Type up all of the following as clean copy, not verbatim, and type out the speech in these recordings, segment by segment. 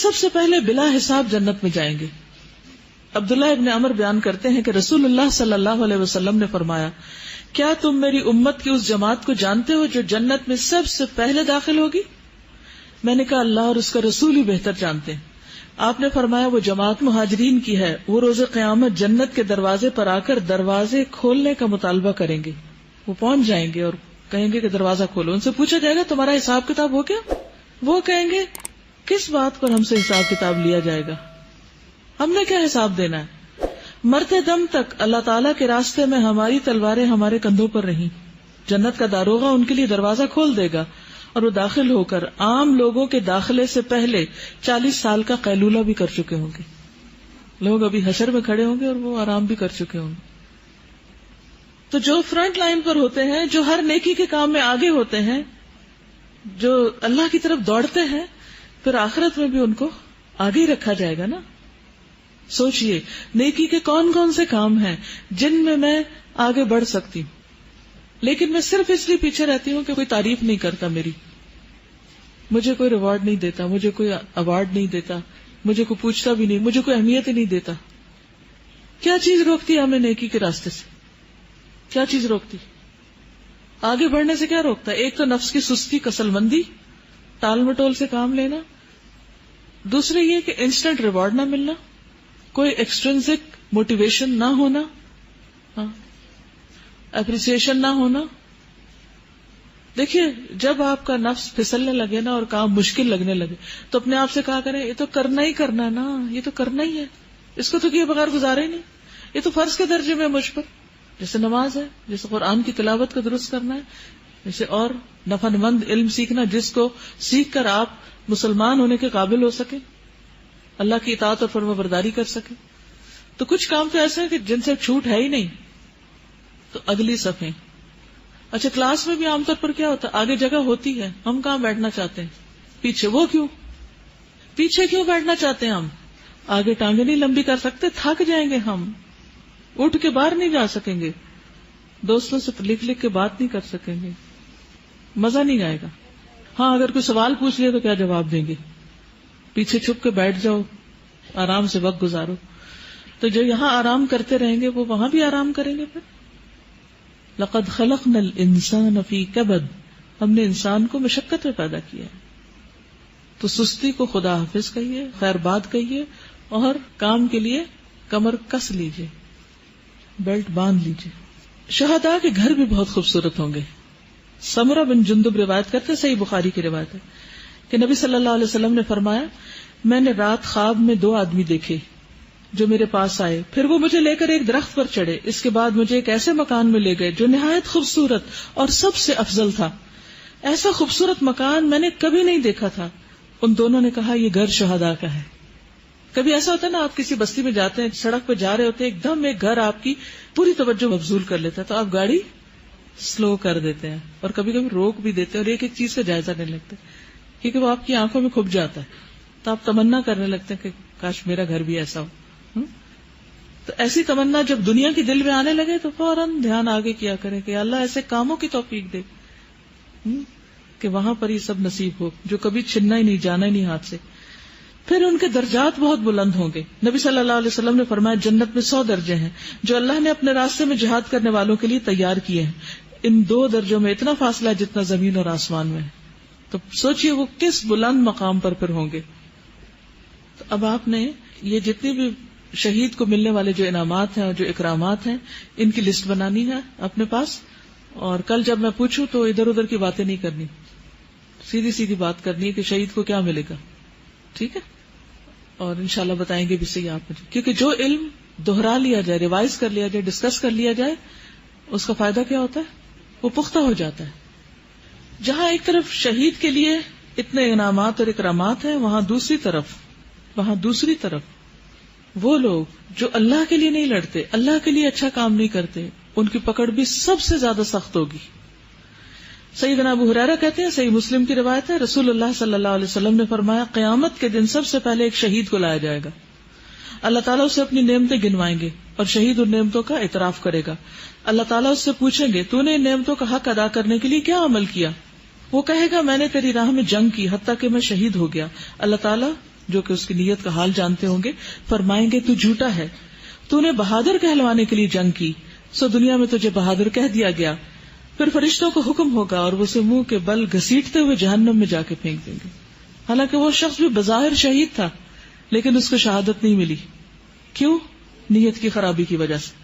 سب سے پہلے بلا حساب جنت میں جائیں گے. عبداللہ ابن عمر بیان کرتے ہیں کہ رسول اللہ صلی اللہ علیہ وسلم نے فرمایا، کیا تم میری امت کی اس جماعت کو جانتے ہو جو جنت میں سب سے پہلے داخل ہوگی؟ میں نے کہا اللہ اور اس کا رسول ہی بہتر جانتے ہیں. آپ نے فرمایا وہ جماعت مہاجرین کی ہے، وہ روز قیامت جنت کے دروازے پر آ کر دروازے کھولنے کا مطالبہ کریں گے. وہ پہنچ جائیں گے اور کہیں گے کہ دروازہ کھولو. ان سے پوچھا جائے گا تمہارا حساب کتاب ہو گیا؟ وہ کہیں گے کس بات پر ہم سے حساب کتاب لیا جائے گا؟ ہم نے کیا حساب دینا ہے؟ مرتے دم تک اللہ تعالیٰ کے راستے میں ہماری تلواریں ہمارے کندھوں پر رہیں. جنت کا داروغہ ان کے لیے دروازہ کھول دے گا اور وہ داخل ہو کر عام لوگوں کے داخلے سے پہلے 40 سال کا قیلولہ بھی کر چکے ہوں گے. لوگ ابھی حشر میں کھڑے ہوں گے اور وہ آرام بھی کر چکے ہوں گے. تو جو فرنٹ لائن پر ہوتے ہیں، جو ہر نیکی کے کام میں آگے ہوتے ہیں، جو اللہ کی طرف دوڑتے ہیں، پھر آخرت میں بھی ان کو آگے ہی رکھا جائے گا نا. سوچئے نیکی کے کون کون سے کام ہیں جن میں آگے بڑھ سکتی ہوں، لیکن میں صرف اس لیے پیچھے رہتی ہوں کہ کوئی تعریف نہیں کرتا میری، مجھے کوئی ریوارڈ نہیں دیتا، مجھے کوئی ایوارڈ نہیں دیتا، مجھے کوئی پوچھتا بھی نہیں، مجھے کوئی اہمیت ہی نہیں دیتا. کیا چیز روکتی ہے ہمیں نیکی کے راستے سے؟ کیا چیز روکتی آگے بڑھنے سے؟ کیا روکتا ہے؟ ایک تو نفس کی سستی، کسل مندی، ٹال مٹول سے کام لینا. دوسرے یہ کہ انسٹنٹ ریوارڈ نہ ملنا، کوئی ایکسٹرنسک موٹیویشن نہ ہونا، اپریسیشن نہ ہونا. دیکھیے جب آپ کا نفس پھسلنے لگے نا اور کام مشکل لگنے لگے تو اپنے آپ سے کہا کریں یہ تو کرنا ہی کرنا ہے نا، یہ تو کرنا ہی ہے، اس کو تو کیے بغیر گزارے نہیں، یہ تو فرض کے درجے میں مجھ پر. جیسے نماز ہے، جیسے قرآن کی تلاوت کو درست کرنا ہے، جیسے اور نفع مند علم سیکھنا جس کو سیکھ کر آپ مسلمان ہونے کے قابل ہو سکے، اللہ کی اطاعت اور فرما برداری کر سکے. تو کچھ کام تو ایسے ہیں کہ جن سے چھوٹ ہے ہی نہیں. تو اگلی صفحے. اچھا کلاس میں بھی عام طور پر کیا ہوتا ہے، آگے جگہ ہوتی ہے، ہم کہاں بیٹھنا چاہتے ہیں؟ پیچھے. وہ کیوں پیچھے کیوں بیٹھنا چاہتے ہیں؟ ہم آگے ٹانگیں نہیں لمبی کر سکتے، تھک جائیں گے، ہم اٹھ کے باہر نہیں جا سکیں گے، دوستوں سے لکھ لکھ کے بات نہیں کر سکیں گے، مزہ نہیں آئے گا. ہاں اگر کوئی سوال پوچھ لیا تو کیا جواب دیں گے؟ پیچھے چھپ کے بیٹھ جاؤ، آرام سے وقت گزارو. تو جو یہاں آرام کرتے رہیں گے وہ وہاں بھی آرام کریں گے. پھر لقد خلقنا الانسان فی کبد، ہم نے انسان کو مشقت میں پیدا کیا ہے. تو سستی کو خدا حافظ کہیے، خیر بات کہیے، اور کام کے لیے کمر کس لیجیے، بیلٹ باندھ لیجیے. شہداء کے گھر بھی بہت خوبصورت ہوں گے. سمرہ بن جندب روایت کرتے، صحیح بخاری کی روایت ہے کہ نبی صلی اللہ علیہ وسلم نے فرمایا، میں نے رات خواب میں 2 آدمی دیکھے جو میرے پاس آئے، پھر وہ مجھے لے کر ایک درخت پر چڑھے، اس کے بعد مجھے ایک ایسے مکان میں لے گئے جو نہایت خوبصورت اور سب سے افضل تھا. ایسا خوبصورت مکان میں نے کبھی نہیں دیکھا تھا. ان دونوں نے کہا یہ گھر شہداء کا ہے. کبھی ایسا ہوتا ہے نا، آپ کسی بستی میں جاتے ہیں، سڑک پہ جا رہے ہوتے ہیں، ایک دم ایک گھر آپ کی پوری توجہ مبذول کر لیتا ہے تو آپ گاڑی سلو کر دیتے ہیں اور کبھی کبھی روک بھی دیتے ہیں اور ایک ایک چیز کا جائزہ لینے لگتے ہیں کیونکہ وہ آپ کی آنکھوں میں کھپ جاتا ہے. تو آپ تمنا کرنے لگتے ہیں کہ کاش میرا گھر بھی ایسا ہو. تو ایسی تمنا جب دنیا کی دل میں آنے لگے تو فوراً دھیان آگے کیا کرے کہ اللہ ایسے کاموں کی توفیق دے کہ وہاں پر یہ سب نصیب ہو جو کبھی چھننا ہی نہیں، جانا ہی نہیں ہاتھ سے. پھر ان کے درجات بہت بلند ہوں گے. نبی صلی اللہ علیہ وسلم نے فرمایا جنت میں 100 درجے ہیں جو اللہ نے اپنے راستے میں جہاد کرنے والوں کے لیے تیار کیے ہیں. ان 2 درجوں میں اتنا فاصلہ ہے جتنا زمین اور آسمان میں ہے. تو سوچئے وہ کس بلند مقام پر پھر ہوں گے. تو اب آپ نے یہ جتنی بھی شہید کو ملنے والے جو انعامات ہیں اور جو اکرامات ہیں ان کی لسٹ بنانی ہے اپنے پاس، اور کل جب میں پوچھوں تو ادھر ادھر کی باتیں نہیں کرنی، سیدھی سیدھی بات کرنی ہے کہ شہید کو کیا ملے گا. ٹھیک ہے؟ اور انشاءاللہ بتائیں گے بھی صحیح آپ مجھے، کیونکہ جو علم دوہرا لیا جائے، ریوائز کر لیا جائے، ڈسکس کر لیا جائے، اس کا فائدہ کیا ہوتا ہے؟ وہ پختہ ہو جاتا ہے. جہاں ایک طرف شہید کے لیے اتنے انعامات اور اکرامات ہیں، وہاں دوسری طرف وہ لوگ جو اللہ کے لیے نہیں لڑتے، اللہ کے لیے اچھا کام نہیں کرتے، ان کی پکڑ بھی سب سے زیادہ سخت ہوگی. سیدنا ابو ہریرہ کہتے ہیں، صحیح مسلم کی روایت ہے، رسول اللہ صلی اللہ علیہ وسلم نے فرمایا قیامت کے دن سب سے پہلے ایک شہید کو لایا جائے گا. اللہ تعالیٰ اسے اپنی نعمتیں گنوائیں گے اور شہید ان نعمتوں کا اعتراف کرے گا. اللہ تعالیٰ اس سے پوچھیں گے تو نے ان نعمتوں کا حق ادا کرنے کے لیے کیا عمل کیا؟ وہ کہے گا میں نے تیری راہ میں جنگ کی حتیٰ کہ میں شہید ہو گیا. اللہ تعالیٰ جو کہ اس کی نیت کا حال جانتے ہوں گے، فرمائیں گے تو جھوٹا ہے، تو نے بہادر کہلوانے کے لیے جنگ کی، سو دنیا میں تجھے بہادر کہہ دیا گیا. پھر فرشتوں کو حکم ہوگا اور وہ اسے منہ کے بل گھسیٹتے ہوئے جہنم میں جا کے پھینک دیں گے. حالانکہ وہ شخص بھی بظاہر شہید تھا، لیکن اس کو شہادت نہیں ملی. کیوں؟ نیت کی خرابی کی وجہ سے.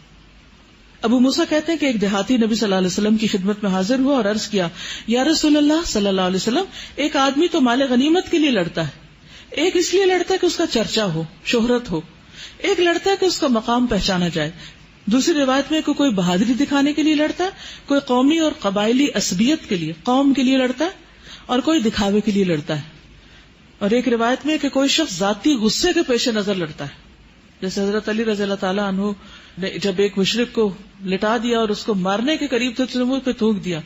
ابو موسیٰ کہتے ہیں کہ ایک دیہاتی نبی صلی اللہ علیہ وسلم کی خدمت میں حاضر ہوا اور عرض کیا، یا رسول اللہ صلی اللہ علیہ وسلم، ایک آدمی تو مال غنیمت کے لیے لڑتا ہے، ایک اس لیے لڑتا ہے کہ اس کا چرچا ہو، شہرت ہو، ایک لڑتا ہے کہ اس کا مقام پہچانا جائے، دوسری روایت میں کہ کوئی بہادری دکھانے کے لیے لڑتا ہے، کوئی قومی اور قبائلی عصبیت کے لیے، قوم کے لیے لڑتا ہے، اور کوئی دکھاوے کے لیے لڑتا ہے، اور ایک روایت میں کہ کوئی شخص ذاتی غصے کے پیش نظر لڑتا ہے. جیسے حضرت علی رضی اللہ تعالیٰ عنہ نے جب ایک مشرک کو لٹا دیا اور اس کو مارنے کے قریب تھے تو منہ پہ تھوک دیا،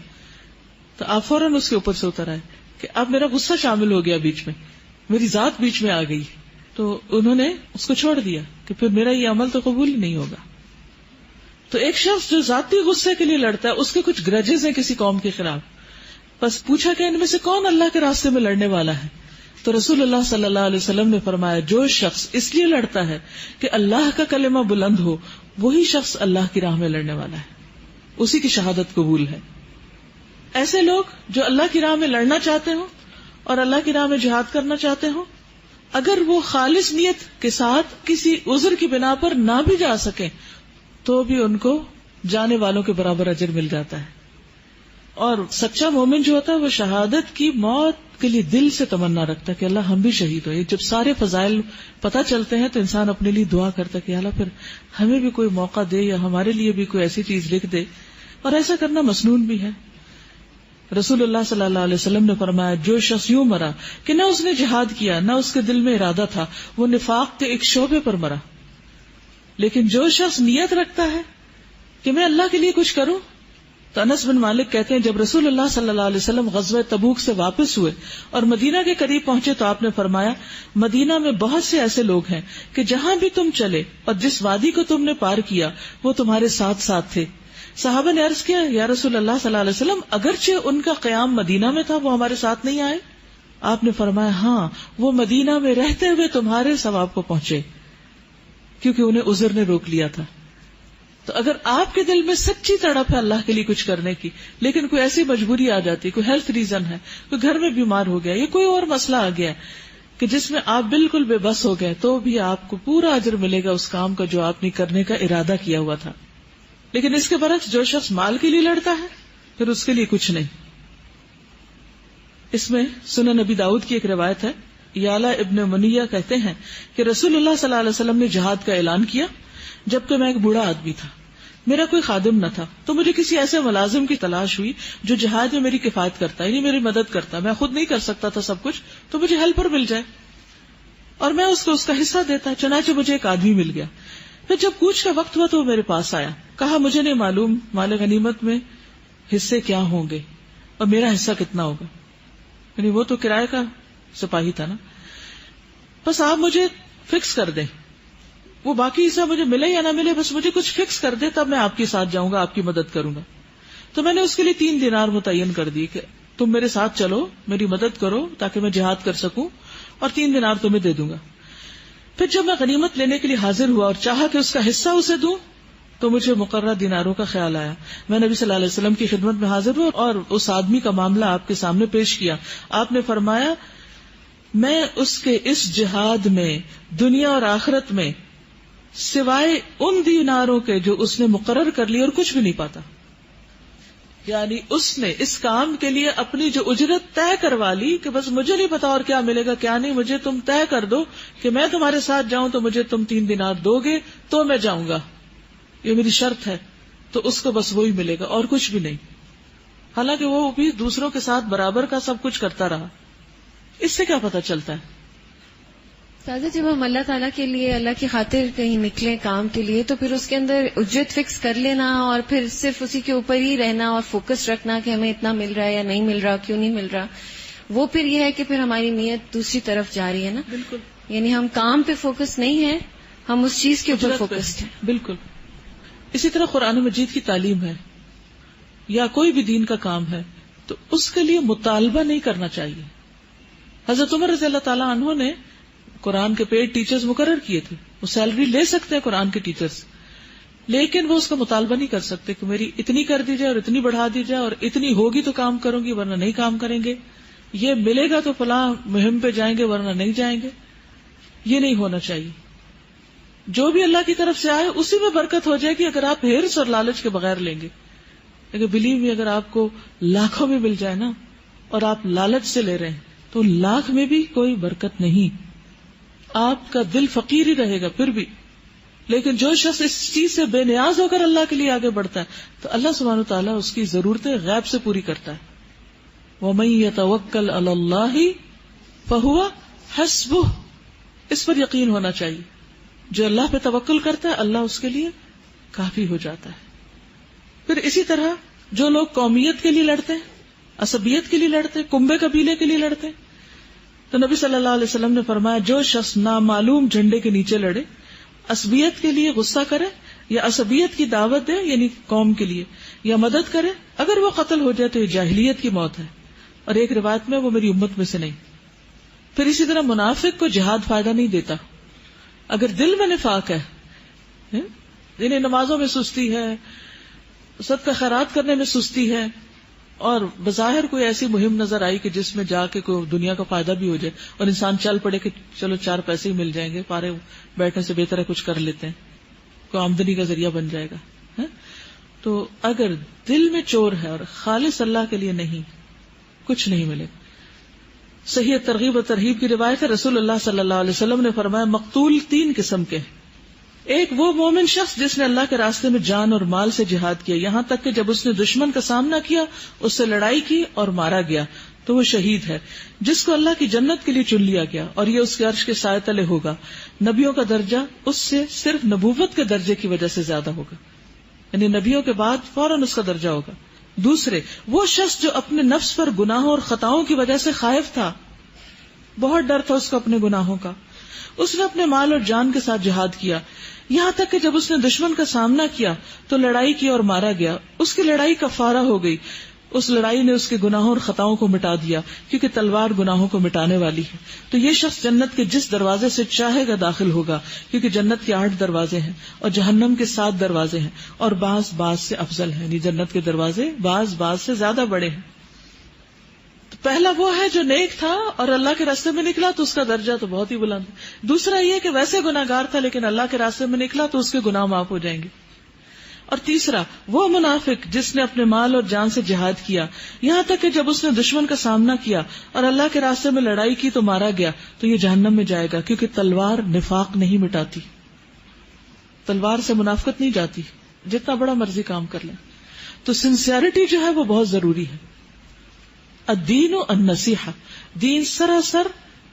تو آپ فوراً اس کے اوپر سے اتر آئے کہ اب میرا غصہ شامل ہو گیا، بیچ میں میری ذات بیچ میں آ گئی. تو انہوں نے اس کو چھوڑ دیا کہ پھر میرا یہ عمل تو قبول ہی نہیں ہوگا. تو ایک شخص جو ذاتی غصے کے لیے لڑتا ہے، اس کے کچھ گرجز ہیں کسی قوم کے خلاف. بس پوچھا کہ ان میں سے کون اللہ کے راستے میں لڑنے والا ہے؟ تو رسول اللہ صلی اللہ علیہ وسلم نے فرمایا، جو شخص اس لیے لڑتا ہے کہ اللہ کا کلمہ بلند ہو، وہی شخص اللہ کی راہ میں لڑنے والا ہے، اسی کی شہادت قبول ہے. ایسے لوگ جو اللہ کی راہ میں لڑنا چاہتے ہوں اور اللہ کی راہ میں جہاد کرنا چاہتے ہوں، اگر وہ خالص نیت کے ساتھ کسی عذر کی بنا پر نہ بھی جا سکیں تو بھی ان کو جانے والوں کے برابر اجر مل جاتا ہے. اور سچا مومن جو ہوتا ہے وہ شہادت کی موت کے لیے دل سے تمنا رکھتا ہے کہ اللہ ہم بھی شہید ہوئے. جب سارے فضائل پتہ چلتے ہیں تو انسان اپنے لیے دعا کرتا ہے کہ اللہ پھر ہمیں بھی کوئی موقع دے یا ہمارے لیے بھی کوئی ایسی چیز لکھ دے. اور ایسا کرنا مسنون بھی ہے. رسول اللہ صلی اللہ علیہ وسلم نے فرمایا، جو شخص یوں مرا کہ نہ اس نے جہاد کیا نہ اس کے دل میں ارادہ تھا، وہ نفاق کے ایک شعبے پر مرا. لیکن جو شخص نیت رکھتا ہے کہ میں اللہ کے لیے کچھ کروں. تو انس بن مالک کہتے ہیں، جب رسول اللہ صلی اللہ علیہ وسلم غزوہ تبوک سے واپس ہوئے اور مدینہ کے قریب پہنچے تو آپ نے فرمایا، مدینہ میں بہت سے ایسے لوگ ہیں کہ جہاں بھی تم چلے اور جس وادی کو تم نے پار کیا وہ تمہارے ساتھ ساتھ تھے. صحابہ نے عرض کیا، یا رسول اللہ صلی اللہ علیہ وسلم، اگرچہ ان کا قیام مدینہ میں تھا وہ ہمارے ساتھ نہیں آئے؟ آپ نے فرمایا، ہاں، وہ مدینہ میں رہتے ہوئے تمہارے ثواب کو پہنچے کیونکہ انہیں عذر نے روک لیا تھا. تو اگر آپ کے دل میں سچی تڑپ ہے اللہ کے لیے کچھ کرنے کی، لیکن کوئی ایسی مجبوری آ جاتی، کوئی ہیلتھ ریزن ہے، کوئی گھر میں بیمار ہو گیا یا کوئی اور مسئلہ آ گیا کہ جس میں آپ بالکل بے بس ہو گئے، تو بھی آپ کو پورا اجر ملے گا اس کام کا جو آپ نے کرنے کا ارادہ کیا ہوا تھا. لیکن اس کے برعکس جو شخص مال کے لیے لڑتا ہے پھر اس کے لیے کچھ نہیں. اس میں سنن نبی داؤد کی ایک روایت ہے، یعلا ابن منیہ کہتے ہیں کہ رسول اللہ صلی اللہ علیہ وسلم نے جہاد کا اعلان کیا جبکہ میں ایک بوڑھا آدمی تھا، میرا کوئی خادم نہ تھا. تو مجھے کسی ایسے ملازم کی تلاش ہوئی جو جہاد میں میری کفایت کرتا، یعنی میری مدد کرتا. میں خود نہیں کر سکتا تھا سب کچھ، تو مجھے ہیلپر مل جائے اور میں اس کو اس کا حصہ دیتا. چنانچہ مجھے ایک آدمی مل گیا. پھر جب کوچ کا وقت ہوا تو وہ میرے پاس آیا، کہا مجھے نہیں معلوم مال غنیمت میں حصے کیا ہوں گے اور میرا حصہ کتنا ہوگا. یعنی وہ تو کرائے کا سپاہی تھا نا. بس آپ مجھے فکس کر دیں، وہ باقی حصہ مجھے ملے یا نہ ملے، بس مجھے کچھ فکس کر دے، تب میں آپ کے ساتھ جاؤں گا، آپ کی مدد کروں گا. تو میں نے اس کے لیے 3 دینار متعین کر دی کہ تم میرے ساتھ چلو، میری مدد کرو تاکہ میں جہاد کر سکوں، اور 3 دینار تمہیں دے دوں گا. پھر جب میں غنیمت لینے کے لیے حاضر ہوا اور چاہا کہ اس کا حصہ اسے دوں تو مجھے مقررہ دیناروں کا خیال آیا. میں نبی صلی اللہ علیہ وسلم کی خدمت میں حاضر ہوا اور اس آدمی کا معاملہ آپ کے سامنے پیش کیا. آپ نے فرمایا، میں اس کے اس جہاد میں دنیا اور آخرت میں سوائے ان دیناروں کے جو اس نے مقرر کر لی اور کچھ بھی نہیں پاتا. یعنی اس نے اس کام کے لیے اپنی جو اجرت طے کروا لی کہ بس مجھے نہیں پتا اور کیا ملے گا کیا نہیں، مجھے تم طے کر دو کہ میں تمہارے ساتھ جاؤں تو مجھے تم 3 دینار دو گے تو میں جاؤں گا، یہ میری شرط ہے. تو اس کو بس وہی ملے گا اور کچھ بھی نہیں. حالانکہ وہ بھی دوسروں کے ساتھ برابر کا سب کچھ کرتا رہا. اس سے کیا پتا چلتا ہے؟ سادہ جب ہم اللہ تعالیٰ کے لیے، اللہ کی خاطر کہیں نکلے کام کے لیے، تو پھر اس کے اندر اجرت فکس کر لینا اور پھر صرف اسی کے اوپر ہی رہنا اور فوکس رکھنا کہ ہمیں اتنا مل رہا ہے یا نہیں مل رہا، کیوں نہیں مل رہا، وہ پھر یہ ہے کہ پھر ہماری نیت دوسری طرف جا رہی ہے نا. بالکل. یعنی ہم کام پہ فوکس نہیں ہے، ہم اس چیز کے اوپر فوکسڈ ہیں. بالکل. اسی طرح قرآن مجید کی تعلیم ہے یا کوئی بھی دین کا کام ہے تو اس کے لیے مطالبہ نہیں کرنا چاہیے. حضرت عمر رضی اللہ تعالیٰ عنہ نے قرآن کے پیڈ ٹیچرز مقرر کیے تھے، وہ سیلری لے سکتے ہیں قرآن کے ٹیچرز، لیکن وہ اس کا مطالبہ نہیں کر سکتے کہ میری اتنی کر دی جائے اور اتنی بڑھا دی جائے اور اتنی ہوگی تو کام کروں گی ورنہ نہیں کام کریں گے، یہ ملے گا تو فلاں مہم پہ جائیں گے ورنہ نہیں جائیں گے. یہ نہیں ہونا چاہیے. جو بھی اللہ کی طرف سے آئے اسی میں برکت ہو جائے گی اگر آپ ہرس اور لالچ کے بغیر لیں گے. لیکن بلیو می، اگر آپ کو لاکھوں میں مل جائے نا اور آپ لالچ سے لے رہے ہیں تو لاکھ میں بھی کوئی برکت نہیں، آپ کا دل فقیر ہی رہے گا پھر بھی. لیکن جو شخص اس چیز سے بے نیاز ہو کر اللہ کے لیے آگے بڑھتا ہے تو اللہ سبحانہ وتعالیٰ اس کی ضرورتیں غیب سے پوری کرتا ہے. وَمَن يَتَوَكَّلْ عَلَى اللَّهِ فَهُوَ حَسْبُهُ، اس پر یقین ہونا چاہیے. جو اللہ پہ توکل کرتا ہے اللہ اس کے لیے کافی ہو جاتا ہے. پھر اسی طرح جو لوگ قومیت کے لیے لڑتے ہیں، عصبیت کے لیے لڑتے ہیں، کنبے قبیلے کے لیے لڑتے ہیں، تو نبی صلی اللہ علیہ وسلم نے فرمایا جو شخص نامعلوم جھنڈے کے نیچے لڑے، عصبیت کے لیے غصہ کرے یا عصبیت کی دعوت دے یعنی قوم کے لیے یا مدد کرے، اگر وہ قتل ہو جائے تو یہ جاہلیت کی موت ہے، اور ایک روایت میں وہ میری امت میں سے نہیں. پھر اسی طرح منافق کو جہاد فائدہ نہیں دیتا. اگر دل میں نفاق ہے، یعنی نمازوں میں سستی ہے، صدقہ خیرات کرنے میں سستی ہے، اور بظاہر کوئی ایسی مہم نظر آئی کہ جس میں جا کے کوئی دنیا کا فائدہ بھی ہو جائے اور انسان چل پڑے کہ چلو 4 پیسے ہی مل جائیں گے، پارے بیٹھنے سے بہتر ہے کچھ کر لیتے ہیں، کوئی آمدنی کا ذریعہ بن جائے گا. تو اگر دل میں چور ہے اور خالص اللہ کے لیے نہیں، کچھ نہیں ملے. صحیح ترغیب و ترہیب کی روایت ہے، رسول اللہ صلی اللہ علیہ وسلم نے فرمایا مقتول 3 قسم کے ہیں. ایک وہ مومن شخص جس نے اللہ کے راستے میں جان اور مال سے جہاد کیا، یہاں تک کہ جب اس نے دشمن کا سامنا کیا اس سے لڑائی کی اور مارا گیا تو وہ شہید ہے، جس کو اللہ کی جنت کے لیے چن لیا گیا اور یہ اس کے عرش کے سائے تلے ہوگا. نبیوں کا درجہ اس سے صرف نبوت کے درجے کی وجہ سے زیادہ ہوگا، یعنی نبیوں کے بعد فوراً اس کا درجہ ہوگا. دوسرے وہ شخص جو اپنے نفس پر گناہوں اور خطاؤں کی وجہ سے خائف تھا، بہت ڈر تھا اس کو اپنے گناہوں کا، اس نے اپنے مال اور جان کے ساتھ جہاد کیا، یہاں تک کہ جب اس نے دشمن کا سامنا کیا تو لڑائی کی اور مارا گیا. اس کی لڑائی کفارہ ہو گئی، اس لڑائی نے اس کے گناہوں اور خطاؤں کو مٹا دیا، کیونکہ تلوار گناہوں کو مٹانے والی ہے. تو یہ شخص جنت کے جس دروازے سے چاہے گا داخل ہوگا، کیونکہ جنت کے 8 دروازے ہیں اور جہنم کے 7 دروازے ہیں، اور بعض سے افضل ہیں، یعنی جنت کے دروازے بعض سے زیادہ بڑے ہیں. تو پہلا وہ ہے جو نیک تھا اور اللہ کے راستے میں نکلا تو اس کا درجہ تو بہت ہی بلند ہے. دوسرا یہ کہ ویسے گناہگار تھا لیکن اللہ کے راستے میں نکلا تو اس کے گناہ معاف ہو جائیں گے. اور تیسرا وہ منافق جس نے اپنے مال اور جان سے جہاد کیا، یہاں تک کہ جب اس نے دشمن کا سامنا کیا اور اللہ کے راستے میں لڑائی کی تو مارا گیا تو یہ جہنم میں جائے گا، کیونکہ تلوار نفاق نہیں مٹاتی، تلوار سے منافقت نہیں جاتی جتنا بڑا مرضی کام کر لیں. تو سنسیئرٹی جو ہے وہ بہت ضروری ہے. الدین النصیحہ، دین سراسر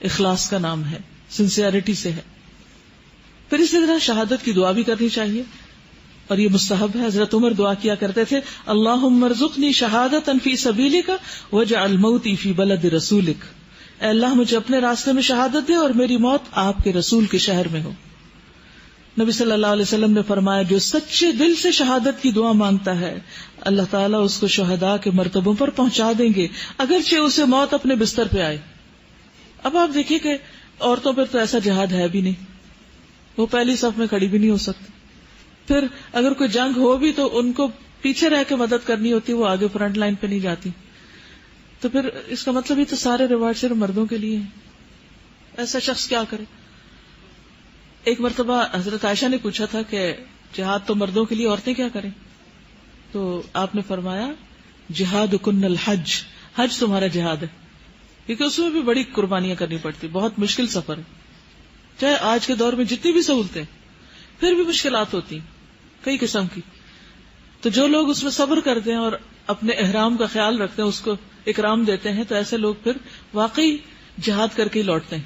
اخلاص کا نام ہے، سنسیئرٹی سے ہے. پھر اسی طرح شہادت کی دعا بھی کرنی چاہیے اور یہ مستحب ہے. حضرت عمر دعا کیا کرتے تھے، اللہم ارزقنی شہادۃ فی سبیلک واجعل موتی فی بلد رسولک، اے اللہ مجھے اپنے راستے میں شہادت دے اور میری موت آپ کے رسول کے شہر میں ہو. نبی صلی اللہ علیہ وسلم نے فرمایا جو سچے دل سے شہادت کی دعا مانگتا ہے اللہ تعالیٰ اس کو شہداء کے مرتبوں پر پہنچا دیں گے، اگرچہ اسے موت اپنے بستر پہ آئے. اب آپ دیکھیے کہ عورتوں پر تو ایسا جہاد ہے بھی نہیں، وہ پہلی صف میں کھڑی بھی نہیں ہو سکتی. پھر اگر کوئی جنگ ہو بھی تو ان کو پیچھے رہ کے مدد کرنی ہوتی، وہ آگے فرنٹ لائن پہ نہیں جاتی. تو پھر اس کا مطلب ہی تو سارے ریوارڈ صرف مردوں کے لیے ہیں. ایسا شخص کیا کرے؟ ایک مرتبہ حضرت عائشہ نے پوچھا تھا کہ جہاد تو مردوں کے لیے، عورتیں کیا کریں؟ تو آپ نے فرمایا جہاد کن الحج، حج تمہارا جہاد ہے، کیونکہ اس میں بھی بڑی قربانیاں کرنی پڑتی، بہت مشکل سفر ہے. چاہے آج کے دور میں جتنی بھی سہولتیں پھر بھی مشکلات ہوتی کئی قسم کی. تو جو لوگ اس میں صبر کرتے ہیں اور اپنے احرام کا خیال رکھتے ہیں، اس کو اکرام دیتے ہیں، تو ایسے لوگ پھر واقعی جہاد کر کے ہی لوٹتے ہیں.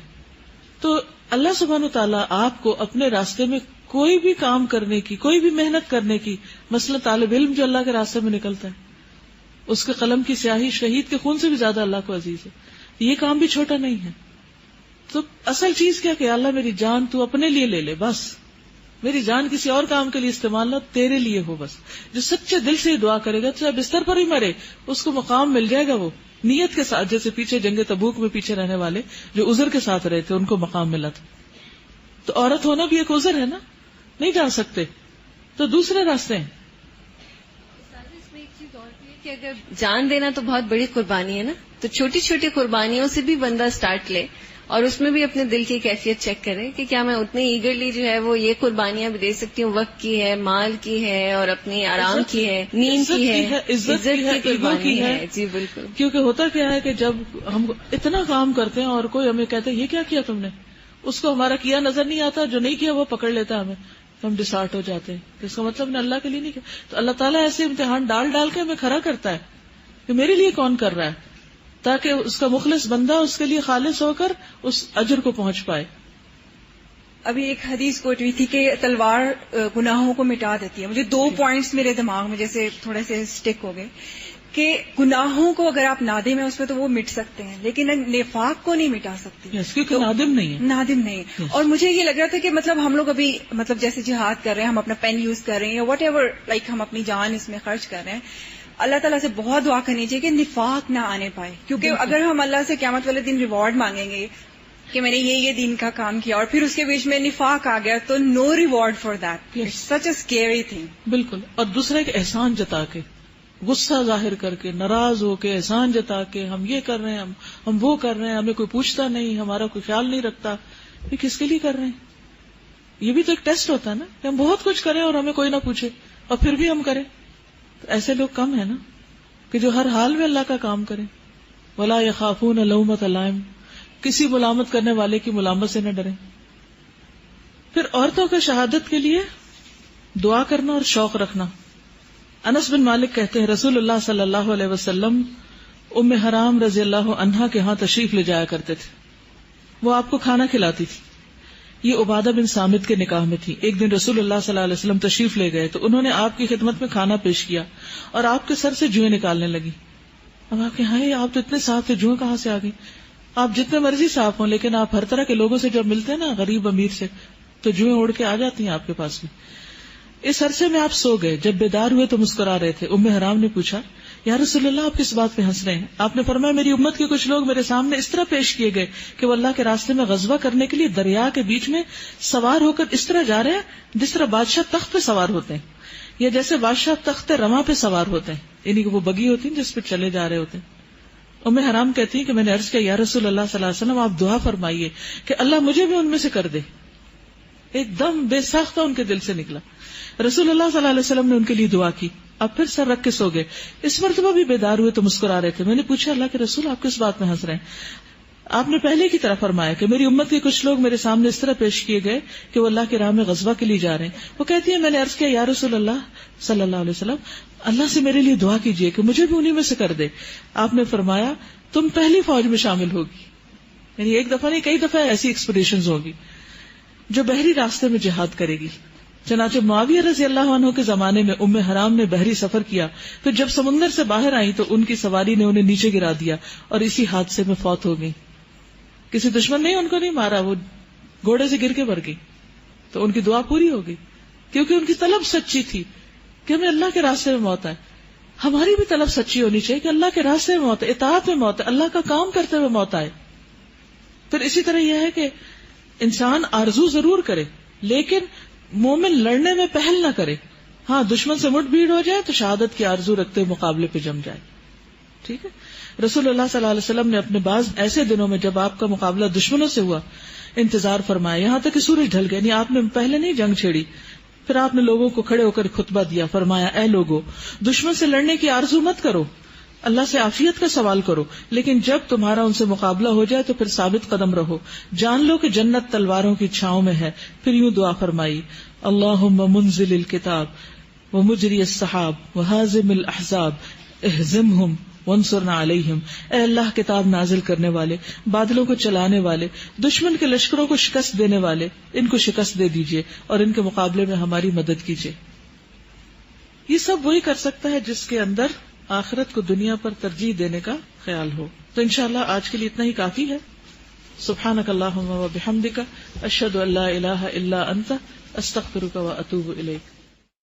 تو اللہ سبحانہ وتعالیٰ آپ کو اپنے راستے میں کوئی بھی کام کرنے کی، کوئی بھی محنت کرنے کی، مثلا طالب علم جو اللہ کے راستے میں نکلتا ہے اس کے قلم کی سیاہی شہید کے خون سے بھی زیادہ اللہ کو عزیز ہے. یہ کام بھی چھوٹا نہیں ہے. تو اصل چیز کیا کہ اللہ میری جان تو اپنے لیے لے لے، بس میری جان کسی اور کام کے لیے استعمال نہ، تیرے لیے ہو بس. جو سچے دل سے دعا کرے گا چاہے بستر پر ہی مرے اس کو مقام مل جائے گا. وہ نیت کے ساتھ. جیسے پیچھے جنگ تبوک میں پیچھے رہنے والے جو عذر کے ساتھ رہے تھے ان کو مقام ملا تھا. تو عورت ہونا بھی ایک عذر ہے نا, نہیں جا سکتے تو دوسرے راستے ہیں. اس میں ایک چیز اور بھی ہے کہ اگر جان دینا تو بہت بڑی قربانی ہے نا, تو چھوٹی چھوٹی قربانیوں سے بھی بندہ سٹارٹ لے اور اس میں بھی اپنے دل کی کیفیت چیک کرے کہ کیا میں اتنے ایگرلی جو ہے وہ یہ قربانیاں بھی دے سکتی ہوں, وقت کی ہے, مال کی ہے, اور اپنی آرام کی ہے, نیند کی ہے, عزت کی قربانی ہے. جی بالکل. کیونکہ ہوتا کیا ہے کہ جب ہم اتنا کام کرتے ہیں اور کوئی ہمیں کہتا ہے یہ کیا کیا تم نے, اس کو ہمارا کیا نظر نہیں آتا, جو نہیں کیا وہ پکڑ لیتا ہمیں, ہم ڈسارٹ ہو جاتے ہیں. اس کا مطلب نے اللہ کے لیے نہیں کیا. تو اللہ تعالیٰ ایسے امتحان ڈال ڈال کے ہمیں کھڑا کرتا ہے کہ میرے لیے کون کر رہا ہے, تاکہ اس کا مخلص بندہ اس کے لیے خالص ہو کر اس اجر کو پہنچ پائے. ابھی ایک حدیث کوٹ ہوئی تھی کہ تلوار گناہوں کو مٹا دیتی ہے. مجھے 2 پوائنٹس میرے دماغ میں جیسے تھوڑے سے اسٹک ہو گئے کہ گناہوں کو اگر آپ نادم ہیں اس میں تو وہ مٹ سکتے ہیں, لیکن نفاق کو نہیں مٹا سکتی. کیونکہ نادم نہیں ہے, نادم نہیں. اور مجھے یہ لگ رہا تھا کہ مطلب ہم لوگ ابھی مطلب جیسے جہاد کر رہے ہیں, ہم اپنا پین یوز کر رہے ہیں یا واٹ ایور, لائک ہم اپنی جان اس میں خرچ کر رہے ہیں. اللہ تعالیٰ سے بہت دعا کرنی چاہیے کہ نفاق نہ آنے پائے, کیونکہ اگر ہم اللہ سے قیامت والے دن ریوارڈ مانگیں گے کہ میں نے یہ دین کا کام کیا اور پھر اس کے بیچ میں نفاق آ گیا تو no reward for that. Such a scary thing. بالکل. اور دوسرا ایک احسان جتا کے, غصہ ظاہر کر کے, ناراض ہو کے, احسان جتا کے ہم یہ کر رہے ہیں, ہم وہ کر رہے ہیں, ہمیں کوئی پوچھتا نہیں, ہمارا کوئی خیال نہیں رکھتا, یہ کس کے لیے کر رہے ہیں؟ یہ بھی تو ایک ٹیسٹ ہوتا ہے نا کہ ہم بہت کچھ کریں اور ہمیں کوئی نہ پوچھے اور پھر بھی ہم کریں. تو ایسے لوگ کم ہیں نا کہ جو ہر حال میں اللہ کا کام کریں. ولا یخافون لومۃ لائم, کسی ملامت کرنے والے کی ملامت سے نہ ڈریں. پھر عورتوں کا شہادت کے لیے دعا کرنا اور شوق رکھنا. انس بن مالک کہتے ہیں رسول اللہ صلی اللہ علیہ وسلم ام حرام رضی اللہ عنہا کے ہاں تشریف لے جایا کرتے تھے, وہ آپ کو کھانا کھلاتی تھی. یہ عبادہ بن صامت کے نکاح میں تھی. ایک دن رسول اللہ صلی اللہ علیہ وسلم تشریف لے گئے تو انہوں نے آپ کی خدمت میں کھانا پیش کیا اور آپ کے سر سے جوئیں نکالنے لگی. اب آپ کے ہائے آپ تو اتنے صاف تھے, جوئیں کہاں سے آ گئی؟ آپ جتنے مرضی صاف ہوں لیکن آپ ہر طرح کے لوگوں سے جب ملتے ہیں نا, غریب امیر سے, تو جوئیں اڑ کے آ جاتی ہیں آپ کے پاس میں. اس عرصے میں آپ سو گئے, جب بیدار ہوئے تو مسکرا رہے تھے. ام حرام نے پوچھا یا رسول اللہ آپ کس بات پہ ہنس رہے ہیں؟ آپ نے فرمایا میری امت کے کچھ لوگ میرے سامنے اس طرح پیش کیے گئے کہ وہ اللہ کے راستے میں غزوہ کرنے کے لیے دریا کے بیچ میں سوار ہو کر اس طرح جا رہے ہیں جس طرح بادشاہ تخت پہ سوار ہوتے ہیں, یا جیسے بادشاہ تخت رواں پہ سوار ہوتے ہیں, یعنی کہ وہ بگی ہوتی ہیں جس پہ چلے جا رہے ہوتے ہیں. ام حرام کہتی ہیں کہ میں نے عرض کیا یا رسول اللہ صلی اللہ علیہ وسلم آپ دعا فرمائیے کہ اللہ مجھے بھی ان میں سے کر دے. ایک دم بے ساختہ ان کے دل سے نکلا. رسول اللہ صلی اللہ علیہ وسلم نے ان کے لیے دعا کی. اب پھر سر رکھ کے سو گئے. اس مرتبہ بھی بیدار ہوئے تو مسکرا رہے تھے. میں نے پوچھا اللہ کے رسول آپ کس بات میں ہنس رہے ہیں؟ آپ نے پہلے کی طرح فرمایا کہ میری امت کے کچھ لوگ میرے سامنے اس طرح پیش کیے گئے کہ وہ اللہ کی راہ میں غزوہ کے لیے جا رہے ہیں. وہ کہتی ہے میں نے عرض کیا یا رسول اللہ صلی اللہ علیہ وسلم اللہ سے میرے لیے دعا کیجیے کہ مجھے بھی انہی میں سے کر دے. آپ نے فرمایا تم پہلی فوج میں شامل ہوگی, یعنی ایک دفعہ نہیں کئی دفعہ ایسی ایکسپیڈیشنز ہوگی جو بحری راستے میں جہاد کرے گی. چنانچہ معاویہ رضی اللہ عنہ کے زمانے میں ام حرام نے بحری سفر کیا, پھر جب سمندر سے باہر آئی تو ان کی سواری نے انہیں نیچے گرا دیا اور اسی حادثے میں فوت ہو گئی. کسی دشمن نے ان کو نہیں مارا, وہ گھوڑے سے گر کے مر گئی. تو ان کی دعا پوری ہو گئی کیونکہ ان کی طلب سچی تھی کہ ہمیں اللہ کے راستے میں موت آئے. ہماری بھی طلب سچی ہونی چاہیے کہ اللہ کے راستے میں موت, اطاعت میں موت, اللہ کا کام کرتے ہوئے موت آئے. پھر اسی طرح یہ ہے کہ انسان آرزو ضرور کرے لیکن مومن لڑنے میں پہل نہ کرے. ہاں دشمن سے مٹ بھیڑ ہو جائے تو شہادت کی آرزو رکھتے مقابلے پہ جم جائے. ٹھیک ہے. رسول اللہ صلی اللہ علیہ وسلم نے اپنے بعض ایسے دنوں میں جب آپ کا مقابلہ دشمنوں سے ہوا انتظار فرمایا یہاں تک کہ سورج ڈھل گیا, یعنی آپ نے پہلے نہیں جنگ چھیڑی. پھر آپ نے لوگوں کو کھڑے ہو کر خطبہ دیا, فرمایا اے لوگوں دشمن سے لڑنے کی آرزو مت کرو, اللہ سے عافیت کا سوال کرو, لیکن جب تمہارا ان سے مقابلہ ہو جائے تو پھر ثابت قدم رہو, جان لو کہ جنت تلواروں کی چھاؤں میں ہے. پھر یوں دعا فرمائی اللہم منزل الکتاب ومجری السحاب وہازم الاحزاب اہزمہم وانصرنا علیہم. اے اللہ کتاب نازل کرنے والے, بادلوں کو چلانے والے, دشمن کے لشکروں کو شکست دینے والے, ان کو شکست دے دیجئے اور ان کے مقابلے میں ہماری مدد کیجئے. یہ سب وہی کر سکتا ہے جس کے اندر آخرت کو دنیا پر ترجیح دینے کا خیال ہو. تو انشاءاللہ آج کے لیے اتنا ہی کافی ہے. سبحانک اللہم و بحمدک اشہد ان لا الہ الا انت استغفرک و اتوب الیک.